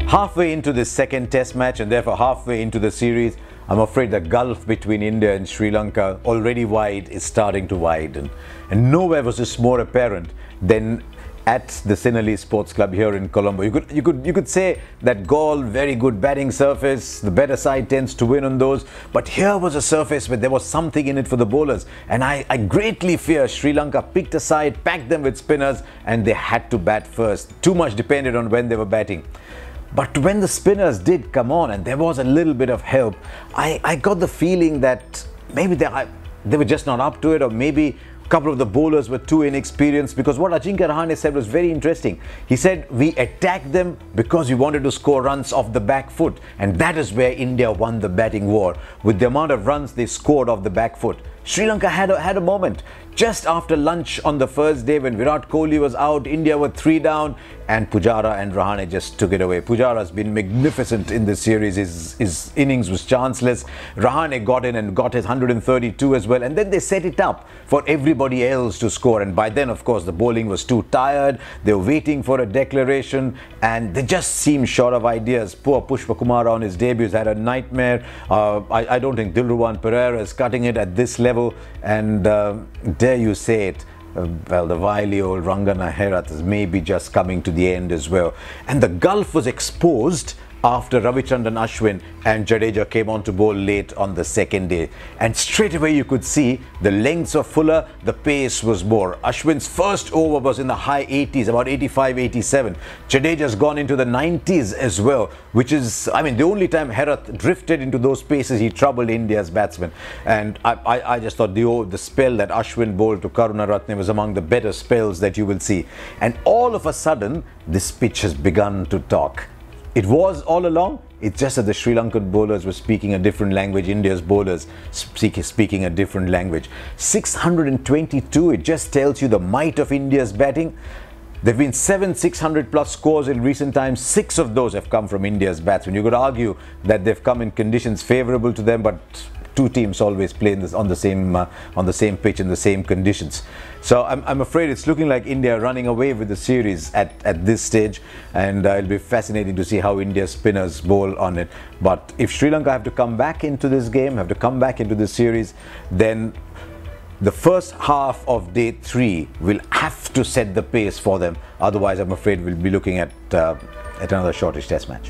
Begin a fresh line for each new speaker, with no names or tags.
Halfway into this second test match and therefore halfway into the series, I'm afraid the gulf between India and Sri Lanka, already wide, is starting to widen. And nowhere was this more apparent than at the Sinhalese Sports Club here in Colombo. You could say that Galle, very good batting surface, the better side tends to win on those, but here was a surface where there was something in it for the bowlers, and I greatly fear Sri Lanka picked a side, packed them with spinners, and they had to bat first. Too much depended on when they were batting. But when the spinners did come on and there was a little bit of help, I got the feeling that maybe they were just not up to it, or maybe a couple of the bowlers were too inexperienced, because what Ajinkya Rahane said was very interesting. He said, we attacked them because we wanted to score runs off the back foot, and that is where India won the batting war. With the amount of runs they scored off the back foot, Sri Lanka had a moment. Just after lunch on the first day, when Virat Kohli was out, India were 3 down, and Pujara and Rahane just took it away. Pujara's been magnificent in this series. His innings was chanceless. Rahane got in and got his 132 as well, and then they set it up for everybody else to score. And by then, of course, the bowling was too tired. They were waiting for a declaration, and they just seemed short of ideas. Poor Pushpa Kumar on his debuts had a nightmare. I don't think Dilruwan Pereira is cutting it at this level, and dare you say it, well, the wily old Rangana Herath is maybe just coming to the end as well. And the gulf was exposed after Ravichandran Ashwin and Jadeja came on to bowl late on the second day. And straight away you could see the lengths were fuller, the pace was more. Ashwin's first over was in the high 80s, about 85, 87. Jadeja's gone into the 90s as well, which is, I mean, the only time Herath drifted into those paces, he troubled India's batsmen. And I just thought the spell that Ashwin bowled to Karunaratne was among the better spells that you will see. And all of a sudden, this pitch has begun to talk. It was all along. It's just that the Sri Lankan bowlers were speaking a different language. India's bowlers speaking a different language. 622, it just tells you the might of India's batting. There have been 7 600 plus scores in recent times. 6 of those have come from India's batsmen. You could argue that they've come in conditions favourable to them, but two teams always play on the same pitch in the same conditions. So I'm afraid it's looking like India running away with the series at this stage, and it'll be fascinating to see how India's spinners bowl on it. But if Sri Lanka have to come back into this game, have to come back into this series, then the first half of day 3 will have to set the pace for them. Otherwise, I'm afraid we'll be looking at another shortish test match.